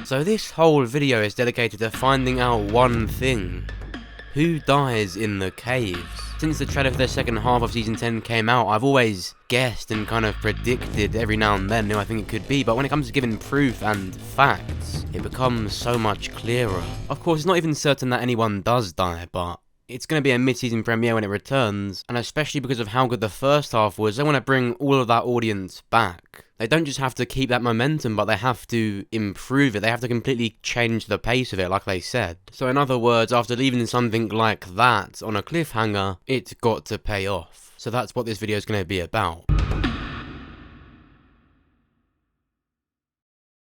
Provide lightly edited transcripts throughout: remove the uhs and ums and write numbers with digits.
So this whole video is dedicated to finding out one thing. Who dies in the caves? Since the trailer for the second half of Season 10 came out, I've always guessed and kind of predicted every now and then who I think it could be, but when it comes to giving proof and facts, it becomes so much clearer. Of course, it's not even certain that anyone does die, but it's going to be a mid-season premiere when it returns, and especially because of how good the first half was, they want to bring all of that audience back. They don't just have to keep that momentum, but they have to improve it. They have to completely change the pace of it, like they said. So in other words, after leaving something like that on a cliffhanger, it's got to pay off. So that's what this video is going to be about.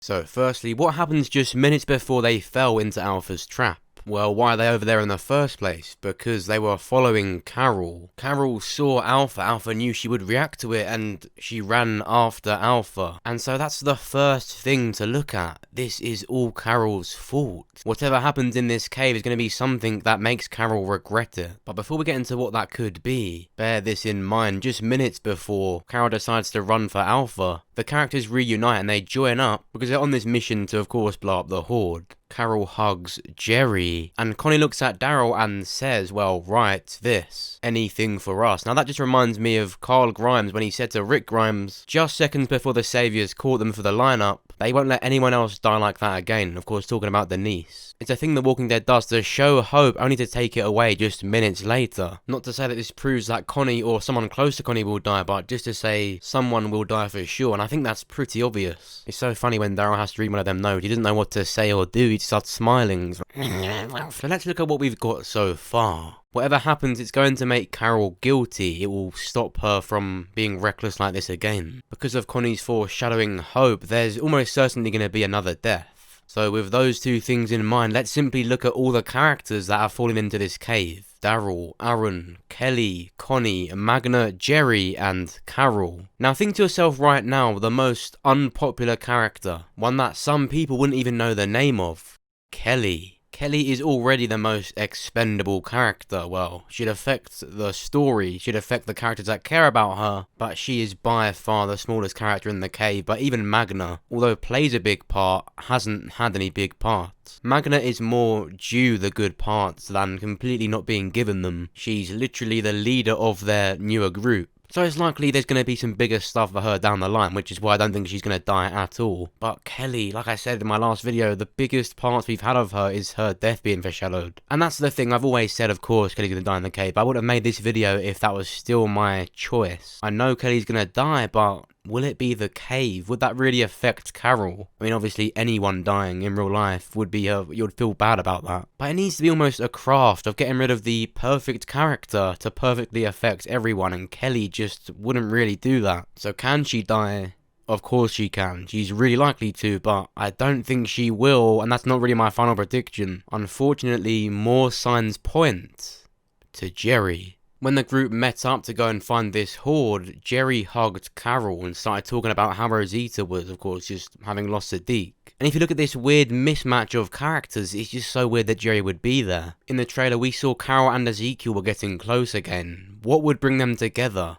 So firstly, what happens just minutes before they fell into Alpha's trap? Well, why are they over there in the first place? Because they were following Carol. Carol saw Alpha. Alpha knew she would react to it, and she ran after Alpha. And so that's the first thing to look at. This is all Carol's fault. Whatever happens in this cave is going to be something that makes Carol regret it. But before we get into what that could be, bear this in mind. Just minutes before Carol decides to run for Alpha, the characters reunite and they join up because they're on this mission to, of course, blow up the Horde. Carol hugs Jerry, and Connie looks at Daryl and says, well, right, this. Anything for us. Now that just reminds me of Carl Grimes when he said to Rick Grimes, just seconds before the Saviors caught them for the lineup, they won't let anyone else die like that again. Of course, talking about Denise. It's a thing The Walking Dead does to show hope, only to take it away just minutes later. Not to say that this proves that Connie or someone close to Connie will die, but just to say someone will die for sure, and I think that's pretty obvious. It's so funny when Daryl has to read one of them notes. He doesn't know what to say or do, he just starts smiling. So let's look at what we've got so far. Whatever happens, it's going to make Carol guilty. It will stop her from being reckless like this again. Because of Connie's foreshadowing hope, there's almost certainly going to be another death. So with those two things in mind, let's simply look at all the characters that have fallen into this cave. Daryl, Aaron, Kelly, Connie, Magna, Jerry, and Carol. Now think to yourself right now, the most unpopular character. One that some people wouldn't even know the name of. Kelly. Kelly is already the most expendable character. Well, she'd affect the story, she'd affect the characters that care about her, but she is by far the smallest character in the cave. But even Magna, although plays a big part, hasn't had any big parts. Magna is more due the good parts than completely not being given them. She's literally the leader of their newer group. So it's likely there's going to be some bigger stuff for her down the line, which is why I don't think she's going to die at all. But Kelly, like I said in my last video, the biggest parts we've had of her is her death being foreshadowed. And that's the thing, I've always said, of course, Kelly's going to die in the cave. But I would have made this video if that was still my choice. I know Kelly's going to die, but will it be the cave? Would that really affect Carol? I mean, obviously anyone dying in real life would be, you'd feel bad about that. But it needs to be almost a craft of getting rid of the perfect character to perfectly affect everyone, and Kelly just wouldn't really do that. So can she die? Of course she can. She's really likely to, but I don't think she will, and that's not really my final prediction. Unfortunately, more signs point to Jerry. When the group met up to go and find this horde, Jerry hugged Carol and started talking about how Rosita was, of course, just having lost Sadiq. And if you look at this weird mismatch of characters, it's just so weird that Jerry would be there. In the trailer, we saw Carol and Ezekiel were getting close again. What would bring them together?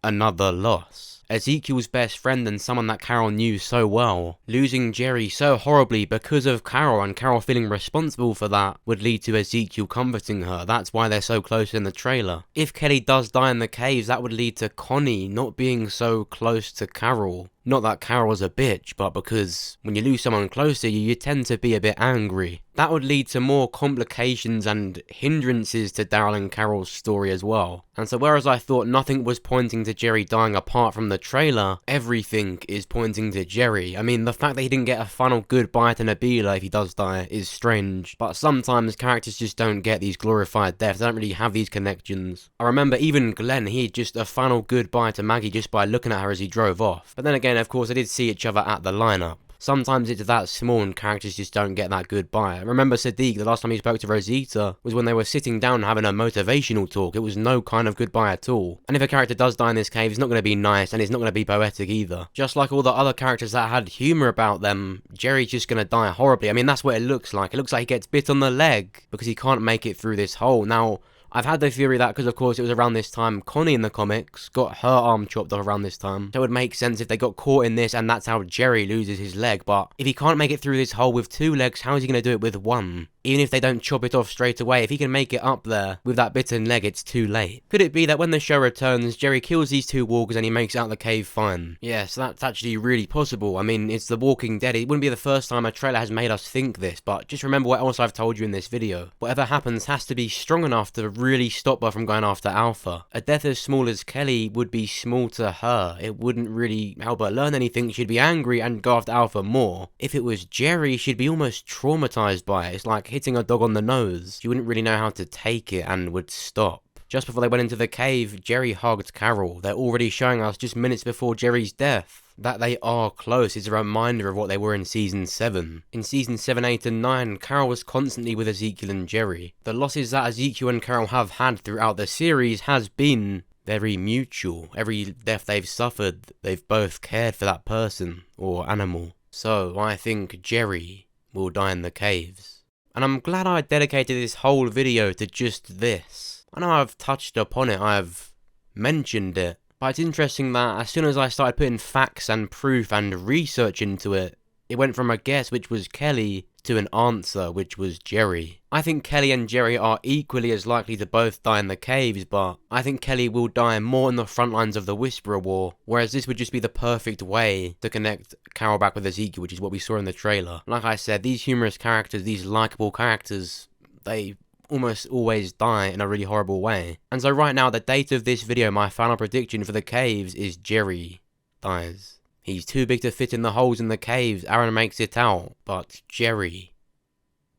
Another loss. Ezekiel's best friend and someone that Carol knew so well. Losing Jerry so horribly because of Carol, and Carol feeling responsible for that, would lead to Ezekiel comforting her. That's why they're so close in the trailer. If Kelly does die in the caves, that would lead to Connie not being so close to Carol. Not that Carol's a bitch, but because when you lose someone close to you, you tend to be a bit angry. That would lead to more complications and hindrances to Daryl and Carol's story as well. And so whereas I thought nothing was pointing to Jerry dying apart from the trailer, everything is pointing to Jerry. I mean, the fact that he didn't get a final goodbye to Nabila if he does die is strange, but sometimes characters just don't get these glorified deaths. They don't really have these connections. I remember even Glenn, he had just a final goodbye to Maggie just by looking at her as he drove off. But then again, of course, they did see each other at the lineup. Sometimes it's that small and characters just don't get that goodbye. I remember Sadiq, the last time he spoke to Rosita was when they were sitting down having a motivational talk. It was no kind of goodbye at all. And if a character does die in this cave, it's not going to be nice, and it's not going to be poetic either. Just like all the other characters that had humour about them, Jerry's just going to die horribly. I mean, that's what it looks like. It looks like he gets bit on the leg because he can't make it through this hole. Now, I've had the theory that because of course it was around this time Connie in the comics got her arm chopped off around this time. So it would make sense if they got caught in this and that's how Jerry loses his leg, but if he can't make it through this hole with 2 legs, how is he going to do it with 1? Even if they don't chop it off straight away, if he can make it up there with that bitten leg, it's too late. Could it be that when the show returns, Jerry kills these 2 walkers and he makes it out the cave fine? Yes, that's actually really possible. I mean, it's The Walking Dead. It wouldn't be the first time a trailer has made us think this, but just remember what else I've told you in this video. Whatever happens has to be strong enough to really stop her from going after Alpha. A death as small as Kelly would be small to her. It wouldn't really help her learn anything. She'd be angry and go after Alpha more. If it was Jerry, she'd be almost traumatized by it. It's like hitting a dog on the nose. She wouldn't really know how to take it and would stop. Just before they went into the cave, Jerry hugged Carol. They're already showing us just minutes before Jerry's death that they are close. It's a reminder of what they were in Season 7. In Season 7, 8 and 9, Carol was constantly with Ezekiel and Jerry. The losses that Ezekiel and Carol have had throughout the series has been very mutual. Every death they've suffered, they've both cared for that person or animal. So I think Jerry will die in the caves. And I'm glad I dedicated this whole video to just this. I know I've touched upon it, I've mentioned it, but it's interesting that as soon as I started putting facts and proof and research into it, it went from a guess, which was Kelly, to an answer, which was Jerry. I think Kelly and Jerry are equally as likely to both die in the caves, but I think Kelly will die more in the front lines of the Whisperer War, whereas this would just be the perfect way to connect Carol back with Ezekiel, which is what we saw in the trailer. Like I said, these humorous characters, these likeable characters, they almost always die in a really horrible way. And so right now, the date of this video, my final prediction for the caves is Jerry dies. He's too big to fit in the holes in the caves. Aaron makes it out, but Jerry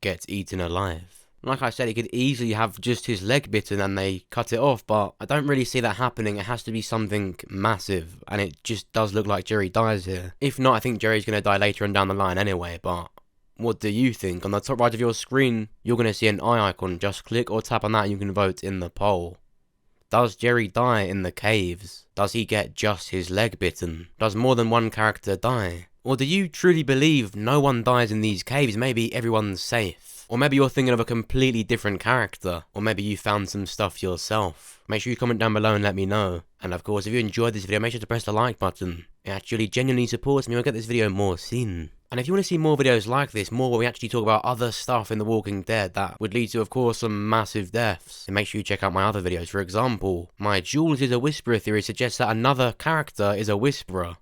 gets eaten alive. Like I said, he could easily have just his leg bitten and they cut it off, but I don't really see that happening. It has to be something massive, and it just does look like Jerry dies here. If not, I think Jerry's going to die later on down the line anyway, but what do you think? On the top right of your screen, you're going to see an eye icon. Just click or tap on that and you can vote in the poll. Does Jerry die in the caves? Does he get just his leg bitten? Does more than one character die? Or do you truly believe no one dies in these caves? Maybe everyone's safe. Or maybe you're thinking of a completely different character. Or maybe you found some stuff yourself. Make sure you comment down below and let me know. And of course, if you enjoyed this video, make sure to press the like button. It actually genuinely supports me and will get this video more seen. And if you want to see more videos like this, more where we actually talk about other stuff in The Walking Dead that would lead to, of course, some massive deaths, then make sure you check out my other videos. For example, my Jules is a Whisperer theory suggests that another character is a Whisperer.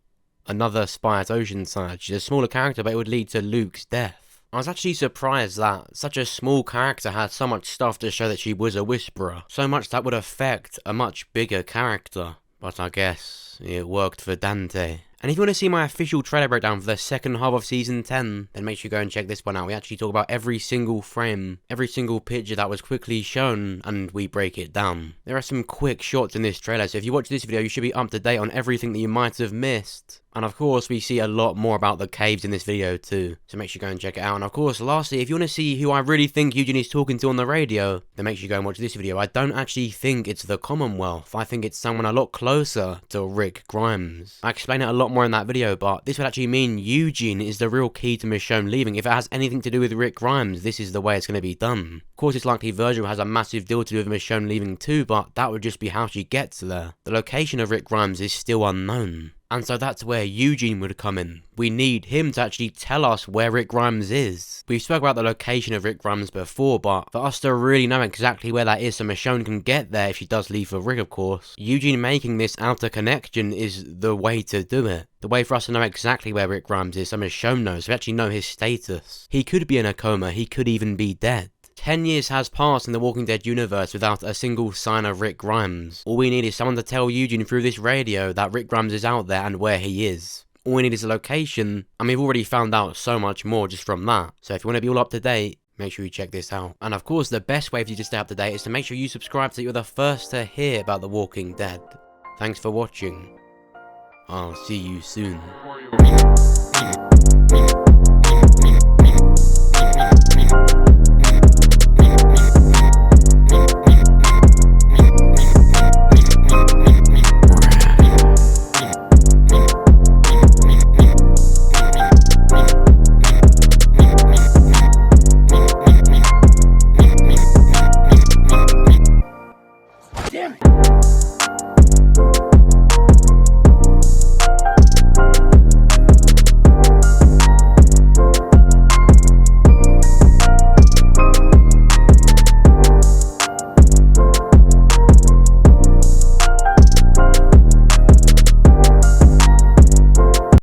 Another spy at Oceanside. She's a smaller character, but it would lead to Luke's death. I was actually surprised that such a small character had so much stuff to show that she was a Whisperer. So much that would affect a much bigger character. But I guess it worked for Dante. And if you want to see my official trailer breakdown for the second half of Season 10, then make sure you go and check this one out. We actually talk about every single frame, every single picture that was quickly shown, and we break it down. There are some quick shots in this trailer, so if you watch this video, you should be up to date on everything that you might have missed. And of course, we see a lot more about the caves in this video too, so make sure you go and check it out. And of course, lastly, if you want to see who I really think Eugene is talking to on the radio, then make sure you go and watch this video. I don't actually think it's the Commonwealth. I think it's someone a lot closer to Rick Grimes. I explain it a lot more in that video, but this would actually mean Eugene is the real key to Michonne leaving. If it has anything to do with Rick Grimes, this is the way it's going to be done. Of course, it's likely Virgil has a massive deal to do with Michonne leaving too, but that would just be how she gets there. The location of Rick Grimes is still unknown. And so that's where Eugene would come in. We need him to actually tell us where Rick Grimes is. We've spoke about the location of Rick Grimes before, but for us to really know exactly where that is so Michonne can get there if she does leave for Rick, of course, Eugene making this outer connection is the way to do it. The way for us to know exactly where Rick Grimes is so Michonne knows, we actually know his status. He could be in a coma, he could even be dead. 10 years has passed in the Walking Dead universe without a single sign of Rick Grimes. All we need is someone to tell Eugene through this radio that Rick Grimes is out there and where he is. All we need is a location, and we've already found out so much more just from that. So if you want to be all up to date, make sure you check this out. And of course, the best way for you to stay up to date is to make sure you subscribe so you're the first to hear about The Walking Dead. Thanks for watching. I'll see you soon.